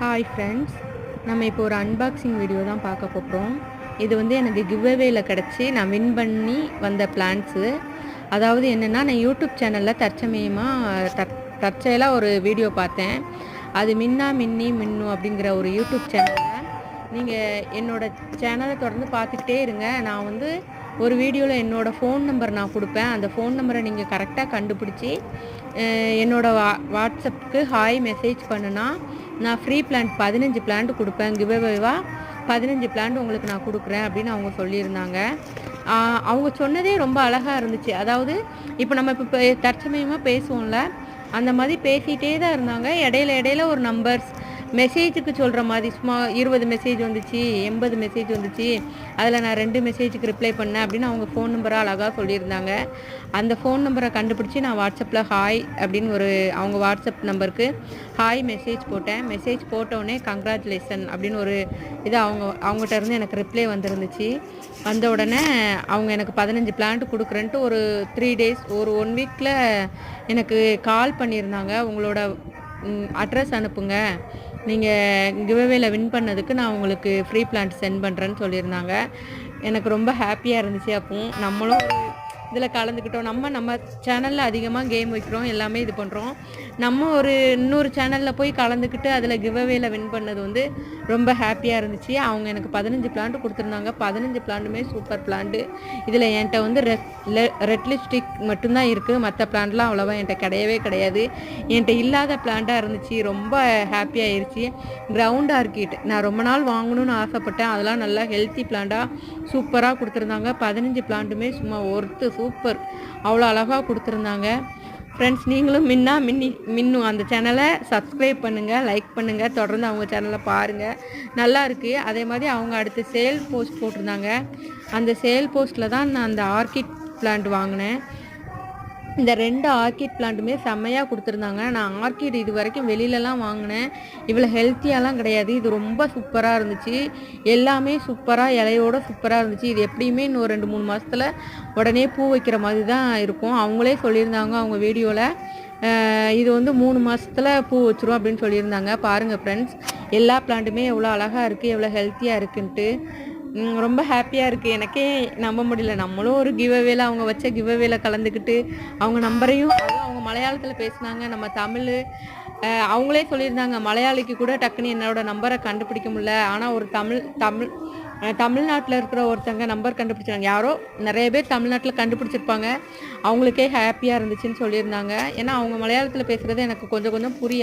Hi friends, நம்ம இப்போ ஒரு அன்பாக்சிங் வீடியோ தான் பார்க்க போகிறோம். இது வந்து எனக்கு கிவ்அவேல கிடச்சி நான் வின் பண்ணி வந்த பிளான்ட்ஸு. அதாவது என்னென்னா, நான் யூடியூப் சேனலில் தற்செயலாக ஒரு வீடியோ பார்த்தேன். அது மின்னா மின்னி மின்னு அப்படிங்கிற ஒரு யூடியூப் சேனலில் நீங்கள் என்னோடய சேனலை தொடர்ந்து பார்த்துக்கிட்டே இருங்க. நான் வந்து ஒரு வீடியோவில் என்னோடய ஃபோன் நம்பர் நான் கொடுப்பேன். அந்த ஃபோன் நம்பரை நீங்கள் கரெக்டாக கண்டுபிடிச்சி என்னோடய வாட்ஸ்அப்புக்கு ஹாய் மெசேஜ் பண்ணுனா நான் ஃப்ரீ பிளான்ட் 15 பிளான்ட் கொடுப்பேன். கிவ்அவேவாக 15 பிளான்ட் உங்களுக்கு நான் கொடுக்குறேன் அப்படின்னு அவங்க சொல்லியிருந்தாங்க. அவங்க சொன்னதே ரொம்ப அழகாக இருந்துச்சு. அதாவது இப்போ நம்ம இப்போ தற்சமயமாக பேசுவோம்ல, அந்த மாதிரி பேசிகிட்டே தான் இருந்தாங்க. இடையில ஒரு நம்பர்ஸ் மெசேஜுக்கு சொல்கிற மாதிரி சும்மா 20 மெசேஜ் வந்துச்சு, 80 மெசேஜ் வந்துச்சு, அதில் நான் 2 மெசேஜுக்கு ரிப்ளை பண்ணேன் அப்படின்னு அவங்க ஃபோன் நம்பரை அழகாக சொல்லியிருந்தாங்க. அந்த ஃபோன் நம்பரை கண்டுபிடிச்சி நான் வாட்ஸ்அப்பில் ஹாய் அப்படின்னு அவங்க வாட்ஸ்அப் நம்பருக்கு ஹாய் மெசேஜ் போட்டேன். மெசேஜ் போட்டோடனே கங்க்ராச்சுலேஷன் அப்படின்னு ஒரு இது அவங்ககிட்ட இருந்து எனக்கு ரிப்ளை வந்துருந்துச்சு. வந்த உடனே அவங்க எனக்கு 15 பிளான்ட் கொடுக்குறேன்ட்டு ஒரு 3 டேஸ் ஒரு 1 வீக்கில் எனக்கு கால் பண்ணியிருந்தாங்க. உங்களோட அட்ரஸ் அனுப்புங்க, நீங்கள் கிவ்அவேல வின் பண்ணதுக்கு நான் உங்களுக்கு ஃப்ரீ பிளான்ட் சென்ட் பண்ணுறேன்னு சொல்லியிருந்தாங்க. எனக்கு ரொம்ப ஹாப்பியாக இருந்துச்சு. அப்போது நம்மளும் இதில் கலந்துக்கிட்டோம். நம்ம சேனலில் அதிகமாக கேம் வைக்கிறோம், எல்லாமே இது பண்ணுறோம். நம்ம இன்னொரு சேனலில் போய் கலந்துக்கிட்டு அதில் கிவ்அவேல வின் பண்ணது வந்து ரொம்ப ஹாப்பியாக இருந்துச்சு. அவங்க எனக்கு 15 பிளான்ட் கொடுத்துருந்தாங்க. 15 பிளான்ட்டுமே சூப்பர் பிளான்ட்டு. இதில் என்கிட்ட வந்து ரெட் லிப்ஸ்டிக் மட்டும்தான் இருக்குது. மற்ற பிளான்ட்லாம் அவ்வளோவா என்கிட்ட கிடையாது. என்கிட்ட இல்லாத பிளான்ட்டாக இருந்துச்சு. ரொம்ப ஹாப்பியாகிருச்சு. கிரவுண்ட் ஆர்கிட் நான் ரொம்ப நாள் வாங்கணும்னு ஆசைப்பட்டேன். அதெல்லாம் நல்லா ஹெல்த்தி பிளான்ட்டாக சூப்பராக கொடுத்துருந்தாங்க. 15 பிளான்ட்டுமே சும்மா சூப்பர், அவ்வளோ அழகாக கொடுத்துருந்தாங்க. ஃப்ரெண்ட்ஸ், நீங்களும் மின்னும் அந்த சேனலை சப்ஸ்கிரைப் பண்ணுங்கள், லைக் பண்ணுங்கள், தொடர்ந்து அவங்க சேனலை பாருங்கள். நல்லா இருக்குது. அதே மாதிரி அவங்க அடுத்து சேல் போஸ்ட் போட்டிருந்தாங்க. அந்த சேல் போஸ்ட்டில் தான் நான் அந்த ஆர்கிட் பிளான்ட் வாங்கினேன். இந்த 2 ஆர்கிட் பிளான்ட்டுமே செம்மையாக கொடுத்துருந்தாங்க. நான் ஆர்கிட் இது வரைக்கும் வெளியிலலாம் வாங்கினேன், இவ்வளோ ஹெல்த்தியாலாம் கிடையாது. இது ரொம்ப சூப்பராக இருந்துச்சு. எல்லாமே சூப்பராக இலையோட சூப்பராக இருந்துச்சு. இது எப்படியுமே இன்னும் 2-3 மாதத்தில் உடனே பூ வைக்கிற மாதிரி தான் இருக்கும். அவங்களே சொல்லியிருந்தாங்க அவங்க வீடியோவில், இது வந்து 3 மாதத்தில் பூ வச்சிரும் அப்படின்னு சொல்லியிருந்தாங்க. பாருங்கள் ஃப்ரெண்ட்ஸ், எல்லா பிளான்ட்டுமே எவ்வளோ அழகாக இருக்குது, எவ்வளோ ஹெல்த்தியாக இருக்குன்ட்டு ரொம்ப ஹாப்பியாக இருக்குது. எனக்கே நம்ப முடியல. நம்மளும் ஒரு கிவ்அவேல அவங்க வச்ச கிவ்அவேல கலந்துக்கிட்டு அவங்க நம்பரையும் அவங்க மலையாளத்தில் பேசினாங்க. நம்ம தமிழ் அவங்களே சொல்லியிருந்தாங்க, மலையாளிக்கு கூட டக்குன்னு என்னோடய நம்பரை கண்டுபிடிக்க முடியல. ஆனால் ஒரு தமிழ்நாட்டில் இருக்கிற ஒருத்தங்க நம்பர் கண்டுபிடிச்சாங்க. யாரோ நிறைய பேர் தமிழ்நாட்டில் கண்டுபிடிச்சிருப்பாங்க. அவங்களுக்கே ஹாப்பியாக இருந்துச்சுன்னு சொல்லியிருந்தாங்க. ஏன்னா அவங்க மலையாளத்தில் பேசுகிறது எனக்கு கொஞ்சம் புரியல.